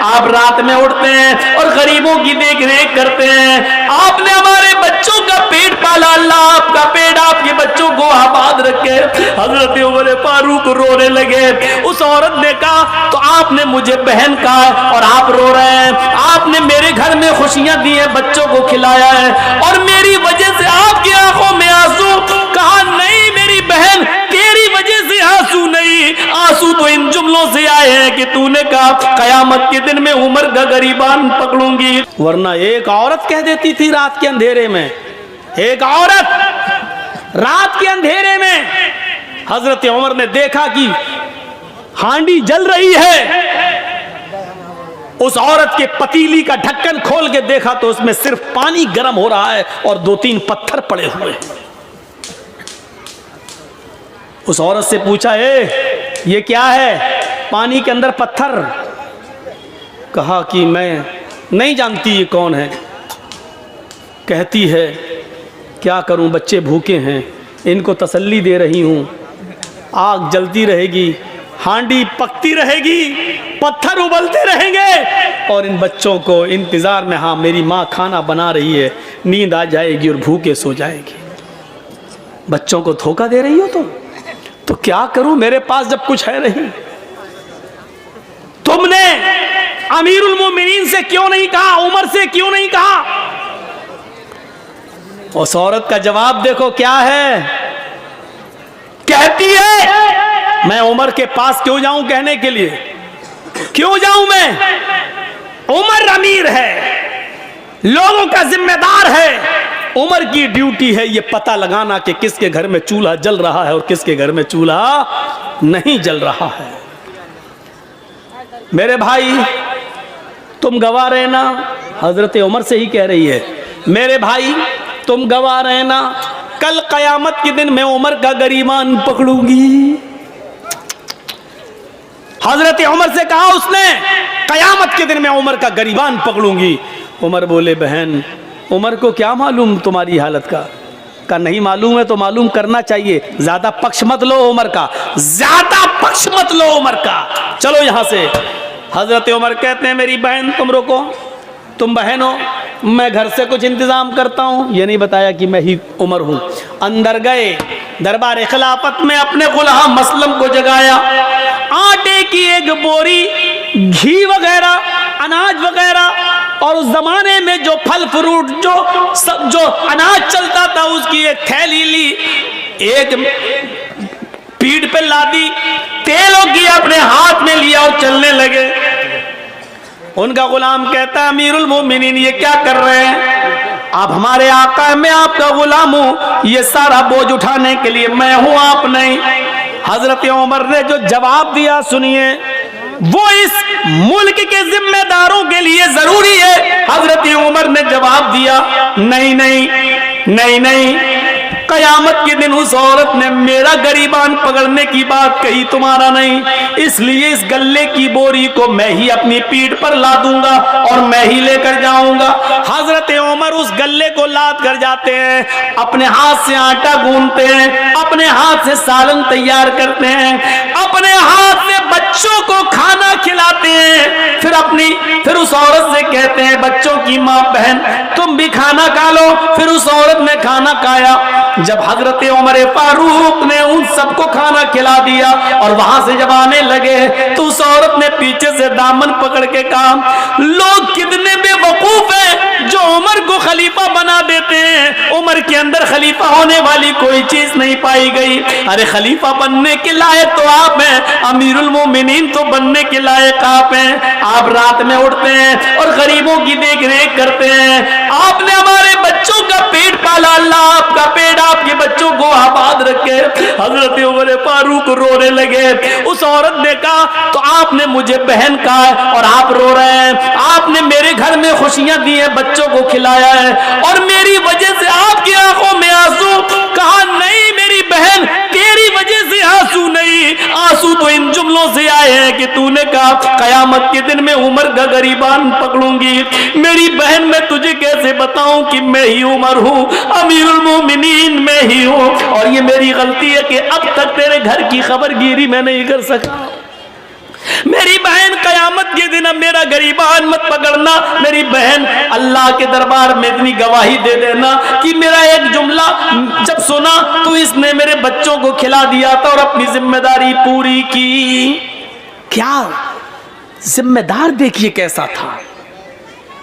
आप रात में उठते हैं और गरीबों की देख रेख करते हैं। आपने हमारे बच्चों का पेट पाला, अल्लाह आपका पेट आपके बच्चों को आबाद रखे। हजरत उमर फारूक रोने लगे। उस औरत ने कहा तो आपने मुझे बहन कहा और आप रो रहे हैं। आपने मेरे घर में खुशियां दी हैं, बच्चों को खिलाया है और मेरी वजह से आपकी आंखों में आंसू। कहा नहीं मेरी बहन, तेरी वजह से आंसू नहीं, आंसू तो इन जुमलों से आए हैं कि तूने कहा कयामत के दिन में उमर का गरीबान पकड़ूंगी। वरना एक औरत कह देती थी रात के अंधेरे में, एक औरत रात के अंधेरे में। हजरत उमर ने देखा कि हांडी जल रही है। उस औरत के पतीली का ढक्कन खोल के देखा तो उसमें सिर्फ पानी गर्म हो रहा है और 2-3 पत्थर पड़े हुए हैं। उस औरत से पूछा, ये क्या है पानी के अंदर पत्थर? कहा कि मैं नहीं जानती ये कौन है। कहती है क्या करूं, बच्चे भूखे हैं, इनको तसल्ली दे रही हूं। आग जलती रहेगी, हांडी पकती रहेगी, पत्थर उबलते रहेंगे और इन बच्चों को इंतजार में, हाँ मेरी माँ खाना बना रही है, नींद आ जाएगी और भूखे सो जाएगी। बच्चों को धोखा दे रही हो तो क्या करूं, मेरे पास जब कुछ है नहीं। तुमने अमीरुल मोमिनीन से क्यों नहीं कहा, उमर से क्यों नहीं कहा? उस औरत का जवाब देखो क्या है। कहती है मैं उमर के पास क्यों जाऊं कहने के लिए, क्यों जाऊं मैं? उमर अमीर है, लोगों का जिम्मेदार है। उमर की ड्यूटी है ये पता लगाना कि किसके घर में चूल्हा जल रहा है और किसके घर में चूल्हा नहीं जल रहा है। मेरे भाई तुम गवाह रहना, हजरत उमर से ही कह रही है, मेरे भाई तुम गवाह रहना, कल कयामत के दिन मैं उमर का गरीबान पकड़ूंगी। हजरत उमर से कहा उसने, कयामत के दिन मैं उमर का गरीबान पकड़ूंगी। उमर बोले बहन, उमर को क्या मालूम तुम्हारी हालत का नहीं मालूम है तो मालूम करना चाहिए। ज्यादा पक्ष मत लो उमर का, ज्यादा पक्ष मत लो उमर का, चलो यहां से। हजरत उमर कहते हैं मेरी बहन तुम रुको, तुम बहन हो, मैं घर से कुछ इंतजाम करता हूं। ये नहीं बताया कि मैं ही उमर हूं। अंदर गए, दरबार खिलाफत में अपने गुलाम मसलम को जगाया। आटे की एक बोरी, घी वगैरह, अनाज वगैरह और उस जमाने में जो फल फ्रूट जो अनाज चलता था उसकी एक थैली ली, एक पीठ पे लादी, तेलों की अपने हाथ में लिया और चलने लगे। उनका गुलाम कहता है अमीरुल मोमिनीन ये क्या कर रहे हैं? आप हमारे आका हैं, मैं आपका गुलाम हूं, ये सारा बोझ उठाने के लिए मैं हूं, आप नहीं। हजरत उमर ने जो जवाब दिया सुनिए, वो इस मुल्क के जिम्मेदारों के लिए जरूरी है। हजरत उमर ने जवाब दिया नहीं नहीं नहीं नहीं, कयामत के दिन उस औरत ने मेरा गरीबान पकड़ने की बात कही, तुम्हारा नहीं, इसलिए इस गल्ले की बोरी को मैं ही अपनी पीठ पर ला दूंगा और मैं ही लेकर जाऊंगा। हजरत उमर उस गल्ले को लाद कर जाते हैं, अपने हाथ से आटा गूंथते हैं, अपने हाथ से सालन तैयार करते हैं, अपने हाथ से बच्चों को खाना खिलाते हैं, फिर उस औरत से कहते हैं बच्चों की माँ बहन तुम भी खाना खा लो। फिर उस औरत ने खाना खाया। जब हजरत उमर फारूक ने उन सबको खाना खिला दिया और वहां से जब आने लगे तो उस औरत ने पीछे से दामन पकड़ के कहा लोग कितने बेवकूफ हैं जो उमर को खलीफा बना देते हैं। उमर के अंदर खलीफा होने वाली कोई चीज नहीं पाई गई। अरे खलीफा बनने के लायक तो आप हैं, अमीरुल मोमिनीन तो बनने के लायक आप हैं। आप रात में उठते हैं और गरीबों की देख रेख करते हैं। आपने हमारे बच्चों का पेट पाला, अल्लाह आपका पेट आपके बच्चों को आबाद रखे। हजरत उमर फारूक रोने लगे। उस औरत ने कहा तो आपने मुझे बहन कहा और आप रो रहे हैं। आपने मेरे घर में खुशियां दी हैं, बच्चों को खिलाया है और मेरी वजह से आपकी आंखों में आंसू। कहा नहीं मेरी बहन, तेरी वजह से आंसू नहीं, आंसू तो इन जुमलों से आए हैं कि तूने कहा कयामत के दिन में उमर का गरीबान पकड़ूंगी। मेरी बहन मैं तुझे कैसे बताऊं कि मैं ही उमर हूं, अमीरुल मोमिनीन मैं ही हूं, और ये मेरी गलती है कि अब तक तेरे घर की खबरगिरी मैं नहीं कर सका। मेरी बहन, कयामत के दिन अब मेरा गरीबान मत पकड़ना। मेरी बहन, अल्लाह के दरबार में इतनी गवाही दे देना कि मेरा एक जुमला जब सुना तो इसने मेरे बच्चों को खिला दिया था और अपनी जिम्मेदारी पूरी की। क्या जिम्मेदार देखिए कैसा था,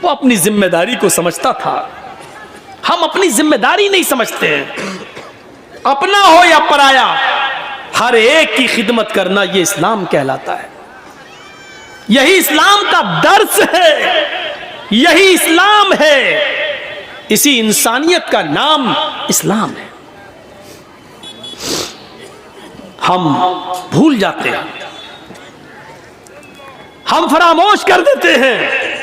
वो अपनी जिम्मेदारी को समझता था। हम अपनी जिम्मेदारी नहीं समझते हैं, अपना हो या पराया, हर एक की खिदमत करना ये इस्लाम कहलाता है। यही इस्लाम का दर्स है, यही इस्लाम है, इसी इंसानियत का नाम इस्लाम है। हम भूल जाते हैं, हम फरामोश कर देते हैं।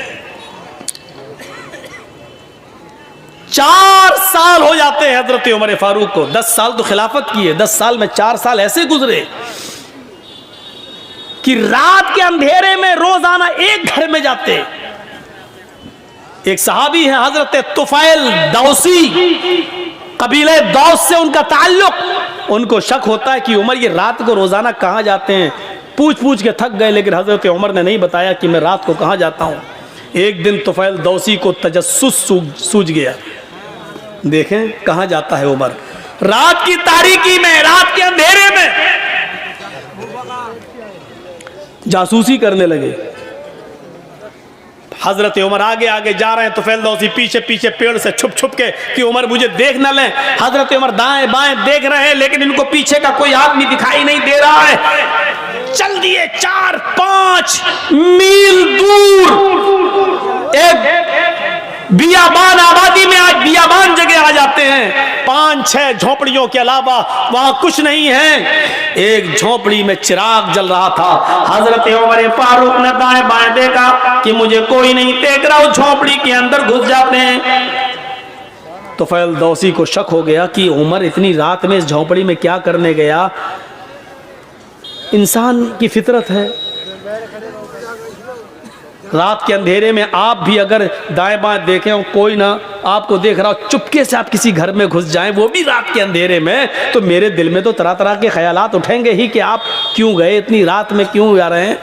4 साल हो जाते हैं हजरत उमर फारूक को। 10 साल तो खिलाफत की है, 10 साल में 4 साल ऐसे गुजरे कि रात के अंधेरे में रोजाना एक घर में जाते। एक सहाबी है हजरत तुफैल दौसी, कबीले दौस से उनका ताल्लुक। उनको शक होता है कि उमर ये रात को रोजाना कहां जाते हैं। पूछ पूछ के थक गए, लेकिन हजरत उमर ने नहीं बताया कि मैं रात को कहां जाता हूं। एक दिन तुफैल दौसी को तजस्सुस सूझ गया, देखें कहां जाता है उमर। रात की तारीकी में, रात के अंधेरे में जासूसी करने लगे। हजरत उमर आगे आगे जा रहे हैं, तुफैल दौसी पीछे पीछे पेड़ से छुप छुप के कि उमर मुझे देख न लें। हजरत उमर दाएं बाएं देख रहे हैं, लेकिन इनको पीछे का कोई आदमी दिखाई नहीं दे रहा है। चल दिए 4-5 मील दूर एक बियाबान आबादी में, आज बियाबान जगह आ जाते हैं। 5-6 झोपड़ियों के अलावा वहां कुछ नहीं है। एक झोपड़ी में चिराग जल रहा था। हजरत उमर फारूक ने दाएं बाएं देखा कि मुझे कोई नहीं देख रहा, उस झोपड़ी के अंदर घुस जाते हैं। तो तुफैल दौसी को शक हो गया कि उमर इतनी रात में इस झोपड़ी में क्या करने गया। इंसान की फितरत है, रात के अंधेरे में आप भी अगर दाएं बाएं देखें और कोई ना आपको देख रहा हो, चुपके से आप किसी घर में घुस जाएं, वो भी रात के अंधेरे में, तो मेरे दिल में तो तरह तरह के ख्यालात उठेंगे ही कि आप क्यों गए, इतनी रात में क्यों जा रहे हैं। तो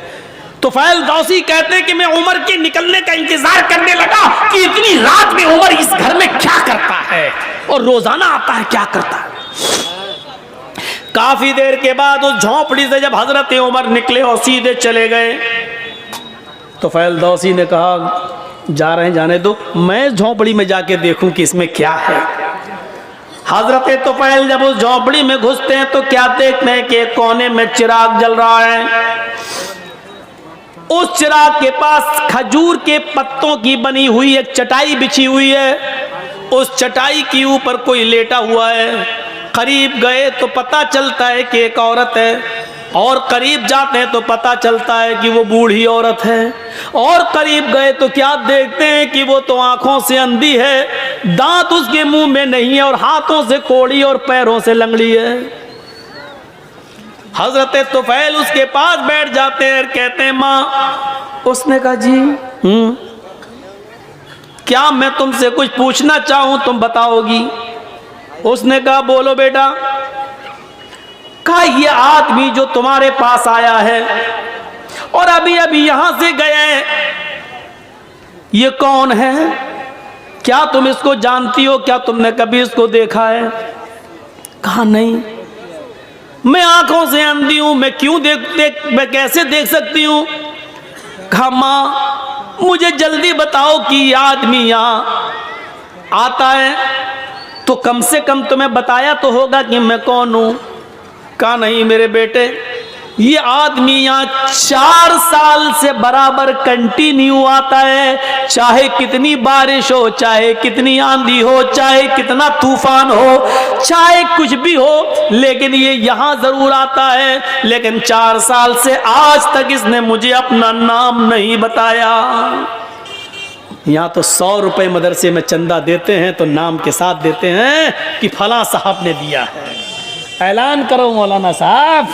तुफैल दौसी कहते हैं कि मैं उमर के निकलने का इंतजार करने लगा कि इतनी रात में उमर इस घर में क्या करता है और रोजाना आता है क्या करता है। काफी देर के बाद उस झोंपड़ी से जब हजरत उमर निकले और सीधे चले गए, तो तुफैल दौसी ने कहा जा रहे हैं जाने दो, मैं इस झोंपड़ी में जाके देखूं कि इसमें क्या है। हजरत तुफैल जब उस झोंपड़ी में घुसते हैं तो क्या देखते हैं कि कोने में चिराग जल रहा है। उस चिराग के पास खजूर के पत्तों की बनी हुई एक चटाई बिछी हुई है। उस चटाई के ऊपर कोई लेटा हुआ है। करीब गए तो पता चलता है कि एक औरत है, और करीब जाते हैं तो पता चलता है कि वो बूढ़ी औरत है। और करीब गए तो क्या देखते हैं कि वो तो आंखों से अंधी है, दांत उसके मुंह में नहीं है और हाथों से कोड़ी और पैरों से लंगड़ी है। हजरत तुफैल उसके पास बैठ जाते हैं और कहते हैं माँ। उसने कहा जी क्या मैं तुमसे कुछ पूछना चाहूं तुम बताओगी। उसने कहा बोलो बेटा। कहा ये आदमी जो तुम्हारे पास आया है और अभी अभी यहां से गया है, ये कौन है, क्या तुम इसको जानती हो, क्या तुमने कभी इसको देखा है। कहा नहीं, मैं आंखों से अंधी हूं, मैं क्यों मैं कैसे देख सकती हूं। कहा मां मुझे जल्दी बताओ कि ये आदमी यहां आता है तो कम से कम तुम्हें बताया तो होगा कि मैं कौन हूं। कहा नहीं मेरे बेटे, ये आदमी यहाँ 4 साल से बराबर कंटिन्यू आता है, चाहे कितनी बारिश हो, चाहे कितनी आंधी हो, चाहे कितना तूफान हो, चाहे कुछ भी हो, लेकिन ये यहाँ जरूर आता है। लेकिन 4 साल से आज तक इसने मुझे अपना नाम नहीं बताया। यहाँ तो 100 रुपए मदरसे में चंदा देते हैं तो नाम के साथ देते हैं कि फला साहब ने दिया है। ऐलान करो मौलाना साहब,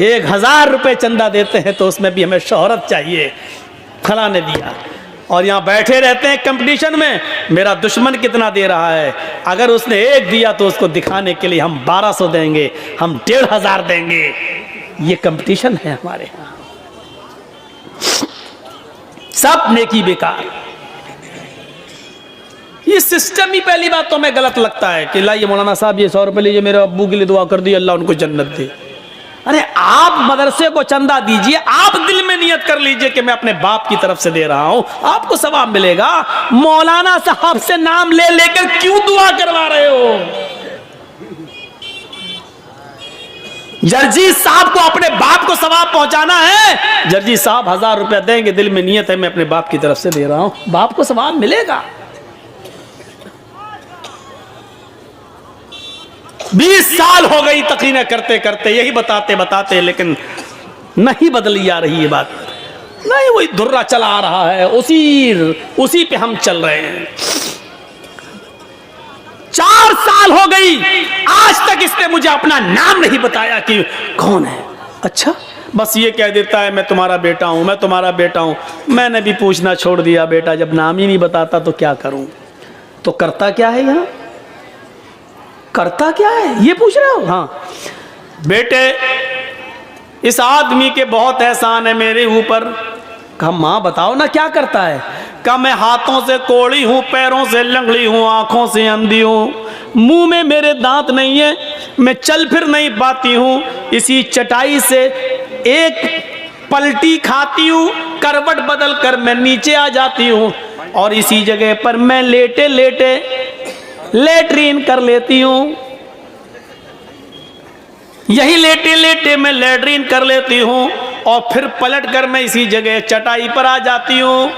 1000 रुपए चंदा देते हैं तो उसमें भी हमें शोहरत चाहिए, फला ने दिया। और यहाँ बैठे रहते हैं कंपटीशन में, मेरा दुश्मन कितना दे रहा है, अगर उसने 1 दिया तो उसको दिखाने के लिए हम 1200 देंगे, हम 1500 देंगे। ये कंपटीशन है हमारे यहाँ, सब नेकी बेकार। ये सिस्टम ही पहली बात तो हमें गलत लगता है कि लाइए मौलाना साहब ये 100 रुपये लीजिए, मेरे अब्बू के लिए दुआ कर दी, अल्लाह उनको जन्नत दे। अरे आप मदरसे को चंदा दीजिए, आप दिल में नियत कर लीजिए कि मैं अपने बाप की तरफ से दे रहा हूं, आपको सवाब मिलेगा। मौलाना साहब से नाम ले लेकर क्यों दुआ करवा रहे हो? जर्जी साहब को अपने बाप को सवाब पहुंचाना है, जर्जी साहब 1000 रुपया देंगे, दिल में नियत है मैं अपने बाप की तरफ से दे रहा हूं, बाप को सवाब मिलेगा। 20 साल हो गई तकरीरें करते करते, यही बताते बताते, लेकिन नहीं बदली आ रही ये बात, नहीं वही धुर्रा चला आ रहा है, उसी पे हम चल रहे हैं। 4 साल हो गई, आज तक इसने मुझे अपना नाम नहीं बताया कि कौन है। अच्छा, बस ये कह देता है मैं तुम्हारा बेटा हूं, मैं तुम्हारा बेटा हूं। मैंने भी पूछना छोड़ दिया, बेटा जब नाम ही नहीं बताता तो क्या करूं। तो करता क्या है यहां, करता क्या है ये पूछ रहे हो? हाँ बेटे, इस आदमी के बहुत एहसान है मेरे ऊपर। कहा माँ बताओ ना क्या करता है? कहा मैं हाथों से कोड़ी हूँ, पैरों से लंगड़ी हूँ, आंखों से अंधी हूँ, मुंह में मेरे दांत नहीं है, मैं चल फिर नहीं पाती हूँ, इसी चटाई से एक पलटी खाती हूँ, करवट बदल कर मैं नीचे आ जाती हूँ, और इसी जगह पर मैं लेटे लेटे लेटरीन कर लेती हूँ, यही लेटे लेटे मैं लेटरीन कर लेती हूँ, और फिर पलट कर मैं इसी जगह चटाई पर आ जाती हूँ।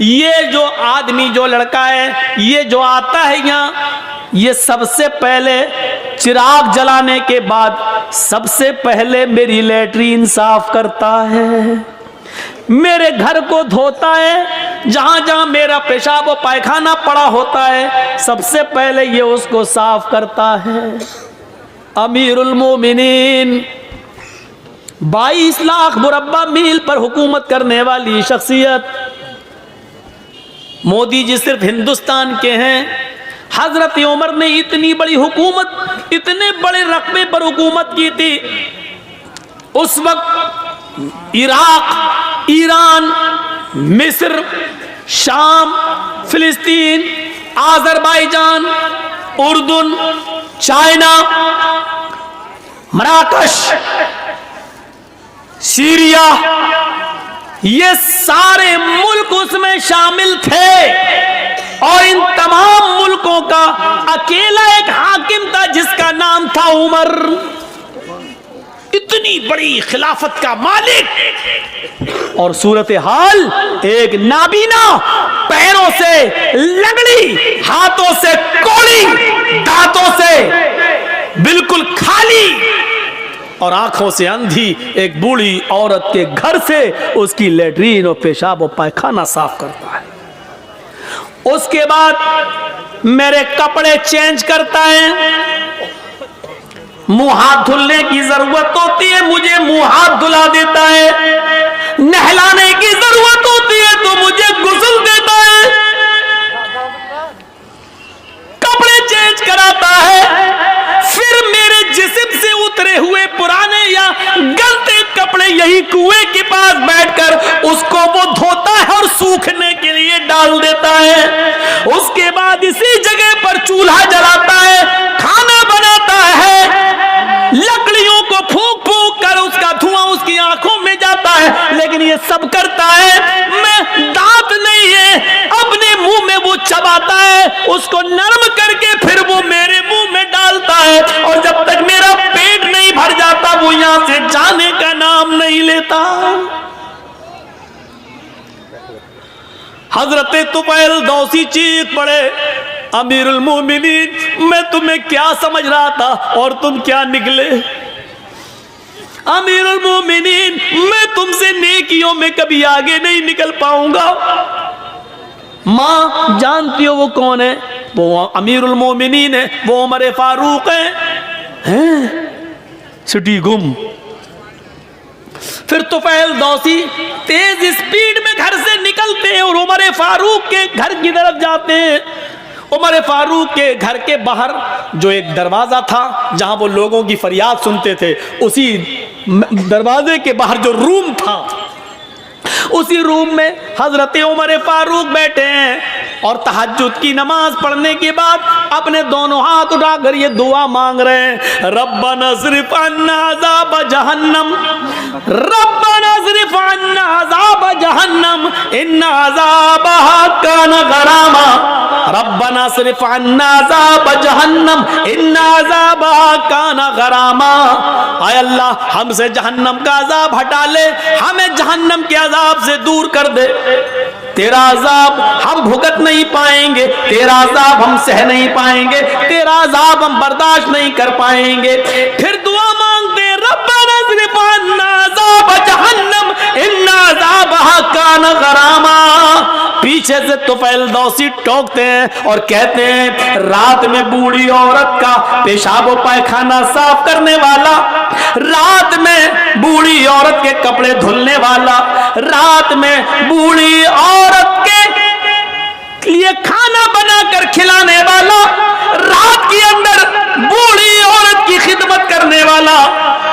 ये जो आदमी, जो लड़का है, ये जो आता है यहाँ, ये सबसे पहले चिराग जलाने के बाद सबसे पहले मेरी लेटरीन साफ करता है, मेरे घर को धोता है, जहां जहां मेरा पेशाब और पायखाना पड़ा होता है सबसे पहले ये उसको साफ करता है। अमीरुल मोमिनीन, 22 लाख मुरब्बा मील पर हुकूमत करने वाली शख्सियत। मोदी जी सिर्फ हिंदुस्तान के हैं, हजरत उमर ने इतनी बड़ी हुकूमत, इतने बड़े रकबे पर हुकूमत की थी। उस वक्त इराक, ईरान, मिस्र, शाम, फिलिस्तीन, आज़रबाईजान, उर्दून, चाइना, मराकश, सीरिया, ये सारे मुल्क उसमें शामिल थे, और इन तमाम मुल्कों का अकेला एक हाकिम था जिसका नाम था उमर। इतनी बड़ी खिलाफत का मालिक, और सूरत हाल एक नाबीना, पैरों से लगड़ी, हाथों से कोड़ी, दांतों से बिल्कुल खाली और आंखों से अंधी एक बूढ़ी औरत के घर से उसकी लेटरीन और पेशाब और पायखाना साफ करता है। उसके बाद मेरे कपड़े चेंज करता है, मुंह हाथ धुलने की जरूरत होती है मुझे मुंह हाथ धुला देता है, नहलाने की जरूरत होती है तो मुझे गुस्ल देता है, कपड़े चेंज कराता है, फिर मेरे जिस्म से उतरे हुए पुराने या गलते कपड़े यही कुएं के पास बैठकर उसको वो धोता है और सूखने के लिए डाल देता है। उसके बाद इसी जगह पर चूल्हा जलाता है, खाना बनाता है, लकड़ियों को फूंक फूंक कर उसका धुआं उसकी आंखों में जाता है, लेकिन ये सब करता है। मैं दांत नहीं है, अपने मुंह में वो चबाता है, उसको नरम करके फिर वो मेरे मुंह में डालता है, और जब तक मेरा पेट नहीं भर जाता वो यहां से जाने का नाम नहीं लेता। हजरत तुफैल दौसी चीख पड़े, अमीरुल मोमिनीन मैं तुम्हें क्या समझ रहा था और तुम क्या निकले। अमीरुल मोमिनीन मैं तुमसे नेकियों में कभी आगे नहीं निकल पाऊंगा। माँ जानती हो वो कौन है? वो अमीरुल मोमिनीन है, वो उमर फारूक हैं? सिटी गुम। फिर तुफैल दौसी तेज स्पीड में घर से निकलते हैं और उमर फारूक के घर की तरफ जाते हैं। उमर फारूक के घर के बाहर जो एक दरवाजा था जहां वो लोगों की फरियाद सुनते थे, उसी दरवाजे के बाहर जो रूम था, उसी रूम में हजरत उमर फारूक बैठे हैं और तहज्जुद की नमाज पढ़ने के बाद अपने दोनों हाथ उठाकर ये दुआ मांग रहे हैं, रब्बना सिर्फ अन्ना अज़ाब जहन्नम, रब्बना सिर्फ अन्ना अज़ाब जहन्नम इन्ना अज़ाबहा काना गरामा, रब्बना सिर्फ अन्ना अज़ाब जहन्नम इन्ना अज़ाबहा काना गरामा। आय अल्लाह, हमसे जहन्नम का अजाब हटा ले, हमें जहन्नम के अजाब से दूर कर दे। तेरा अजाब हम भुगत नहीं पाएंगे, तेरा अजाब हम सह नहीं पाएंगे, तेरा अजाब हम बर्दाश्त नहीं कर पाएंगे। फिर दुआ मांगते, रब्बना सिर्फ अन्ना अज़ाब जहन्नम इन्ना अज़ाबहा काना गरामा। पीछे से तुफैल दौसी टोकते हैं और कहते हैं, रात में बूढ़ी औरत का पेशाब व पायखाना साफ करने वाला, रात में बूढ़ी औरत के कपड़े धुलने वाला, रात में बूढ़ी औरत के लिए खाना बनाकर खिलाने वाला, रात के अंदर बूढ़ी औरत की खिदमत करने वाला,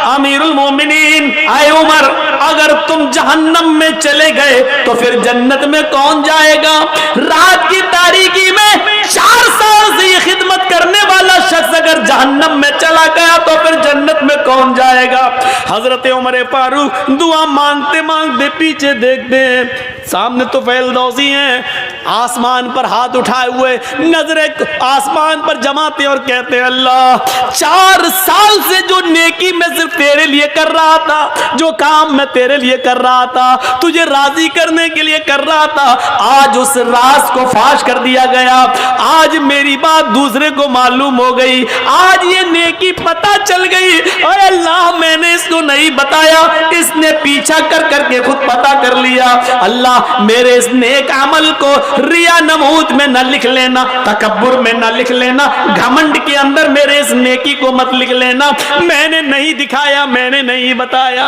अमीरुल मोमिनीन आए उमर, अगर तुम जहन्नम में चले गए तो फिर जन्नत में कौन जाएगा? रात की तारीकी में 4 साल से ये खिदमत करने वाला शख्स अगर जहन्नम में चला गया तो फिर जन्नत में कौन जाएगा? हजरत उमर फारूक दुआ मांगते मांगते पीछे देखते हैं, सामने तो फैलदौसी हैं, आसमान पर हाथ उठाए हुए नजरें आसमान पर जमाते और कहते हैं, अल्लाह 4 साल से जो नेकी मैं सिर्फ तेरे लिए कर रहा था, जो काम मैं तेरे लिए कर रहा था, तुझे राजी करने के लिए कर रहा था, आज उस राज को फाश कर दिया गया, आज मेरी बात दूसरे को मालूम हो गई, आज ये नेकी पता चल गई, और अल्लाह मैंने इसको नहीं बताया, इसने पीछा कर करके खुद पता कर लिया। अल्लाह मेरे इस नेक अमल को रिया नमूद में न लिख लेना, तकब्बुर में न लिख लेना, घमंड के अंदर मेरे इस नेकी को मत लिख लेना, मैंने नहीं दिखाया, मैंने नहीं बताया।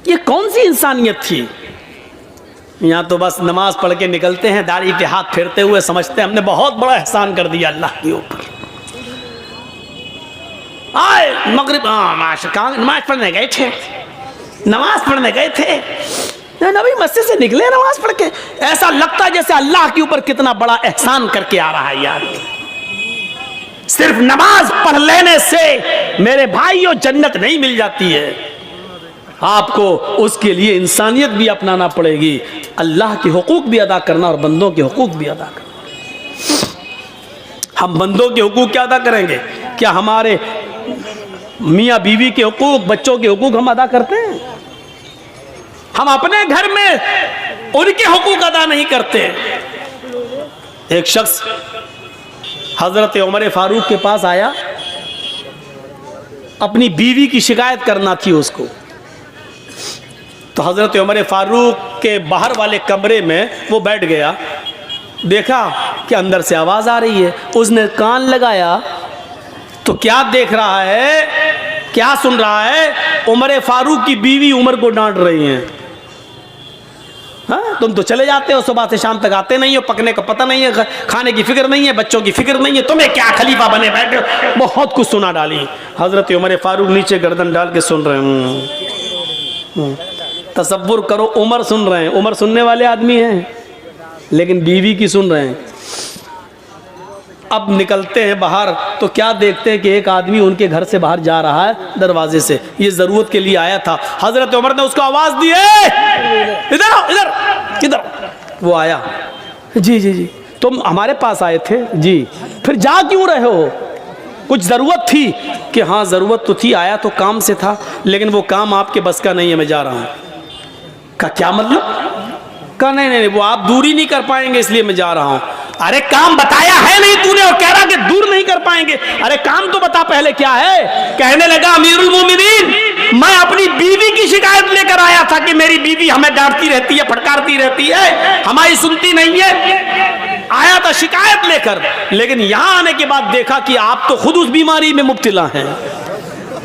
ये कौन सी इंसानियत थी? यहां तो बस नमाज पढ़ के निकलते हैं, दाढ़ी पे हाथ फेरते हुए समझते हैं हमने बहुत बड़ा एहसान कर दिया अल्लाह के ऊपर। आए मगरिब नमाज पढ़ने गए थे, नमाज पढ़ने गए थे, नबी मस्जिद से निकले नमाज पढ़ के, ऐसा लगता है जैसे अल्लाह के ऊपर कितना बड़ा एहसान करके आ रहा है यार। सिर्फ नमाज पढ़ लेने से मेरे भाइयों जन्नत नहीं मिल जाती है, आपको उसके लिए इंसानियत भी अपनाना पड़ेगी, अल्लाह के हुकूक भी अदा करना और बंदों के हुकूक भी अदा करना। हम बंदों के हुकूक क्या अदा करेंगे? क्या हमारे मियाँ बीवी के हुकूक, बच्चों के हुकूक हम अदा करते हैं? हम अपने घर में उनके हुकूक अदा नहीं करते। एक शख्स हजरत उमर फारूक के पास आया, अपनी बीवी की शिकायत करना थी उसको। तो हजरत उमर फारूक के बाहर वाले कमरे में वो बैठ गया, देखा कि अंदर से आवाज आ रही है, उसने कान लगाया तो क्या देख रहा है, क्या सुन रहा है? उमर फारूक की बीवी उमर को डांट रही हैं, हाँ तुम तो चले जाते हो, सुबह से शाम तक आते नहीं हो, पकने का पता नहीं है, खाने की फिक्र नहीं है, बच्चों की फिक्र नहीं है, तुम्हें क्या खलीफा बने बैठे हो? बहुत कुछ सुना डाली। हजरत उमर फारूक नीचे गर्दन डाल के सुन रहे हैं। तसव्वुर करो, उमर सुन रहे हैं, उमर सुनने वाले आदमी हैं, लेकिन बीवी की सुन रहे हैं। अब निकलते हैं बाहर तो क्या देखते हैं कि एक आदमी उनके घर से बाहर जा रहा है दरवाजे से, ये जरूरत के लिए आया था। हजरत उमर ने उसको आवाज दी, इधर इधर इधर। वो आया, जी जी जी तुम हमारे पास आए थे? जी। फिर जा क्यों रहे हो? कुछ जरूरत थी? कि हाँ जरूरत तो थी, आया तो काम से था, लेकिन वो काम आपके बस का नहीं है, मैं जा रहा हूँ। का क्या मतलब? का नहीं नहीं वो आप दूरी नहीं कर पाएंगे इसलिए मैं जा रहा हूँ। अरे काम बताया है नहीं तूने, और कह रहा कि दूर नहीं कर पाएंगे। अरे काम तो बता पहले क्या है। कहने लगा, अमीरुल मोमिनीन मैं अपनी बीवी की शिकायत लेकर आया था कि मेरी बीवी हमें डांटती रहती है, फटकारती रहती है, हमारी सुनती नहीं है। आया था शिकायत लेकर, लेकिन यहां आने के बाद देखा कि आप तो खुद उस बीमारी में मुब्तला हैं,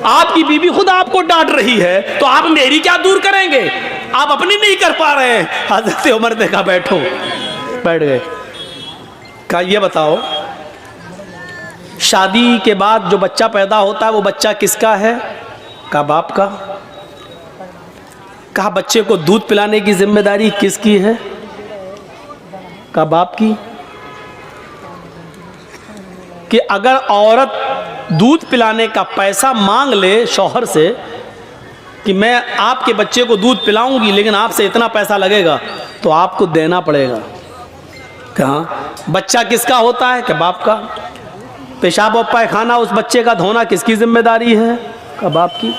आपकी बीवी खुद आपको डांट रही है, तो आप मेरी क्या दूर करेंगे? आप अपनी नहीं कर पा रहे हैं। हजरत उमर ने कहा बैठो, बैठ गए। कहा ये बताओ शादी के बाद जो बच्चा पैदा होता है वो बच्चा किसका है? कहा बाप का। कहा बच्चे को दूध पिलाने की जिम्मेदारी किसकी है? कहा बाप की। कि अगर औरत दूध पिलाने का पैसा मांग ले शौहर से कि मैं आपके बच्चे को दूध पिलाऊंगी लेकिन आपसे इतना पैसा लगेगा, तो आपको देना पड़ेगा। कहाँ बच्चा किसका होता है? कि बाप का। पेशाब और पैखाना उस बच्चे का धोना किसकी जिम्मेदारी है? कि बाप की।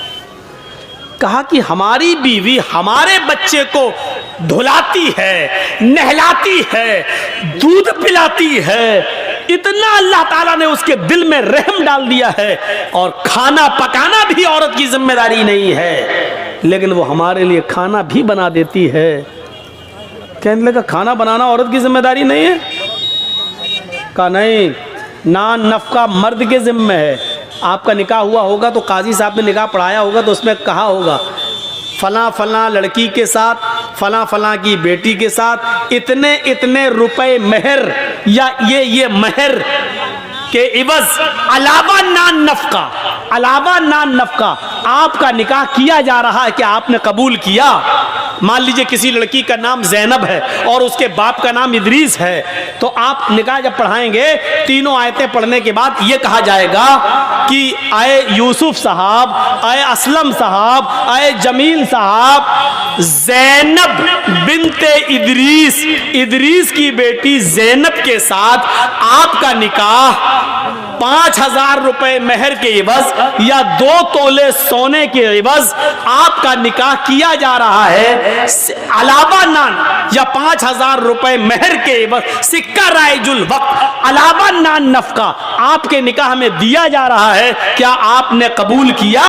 कहा कि हमारी बीवी हमारे बच्चे को धुलाती है, नहलाती है, दूध पिलाती है, इतना अल्लाह ताला ने उसके दिल में रहम डाल दिया है, और खाना पकाना भी औरत की जिम्मेदारी नहीं है, लेकिन वो हमारे लिए खाना भी बना देती है। कहने लगा खाना बनाना औरत की जिम्मेदारी नहीं है? कहा नहीं, नान नफका मर्द के जिम्मे है। आपका निकाह हुआ होगा तो काजी साहब ने निकाह पढ़ाया होगा तो उसमें कहा होगा फला फला लड़की के साथ, फला फला की बेटी के साथ इतने इतने रुपए मेहर, या ये मेहर के इवज अलावा नान नफका, अलावा नान नफका आपका निकाह किया जा रहा है कि आपने कबूल किया। मान लीजिए किसी लड़की का नाम जैनब है और उसके बाप का नाम इदरीस है, तो आप निकाह जब पढ़ाएंगे तीनों आयतें पढ़ने के बाद ये कहा जाएगा कि आए यूसुफ साहब, आए असलम साहब, आए जमील साहब, जैनब बिनते इदरीस, इदरीस की बेटी जैनब के साथ आपका निकाह 5,000 रुपए मेहर के एवज या 2 तोले सोने के एवज आपका निकाह किया जा रहा है, अलावा नान या 5,000 रुपए मेहर के एवज सिक्का राइजुल वक्त अलावा नान नफका आपके निकाह में दिया जा रहा है। क्या आपने कबूल किया?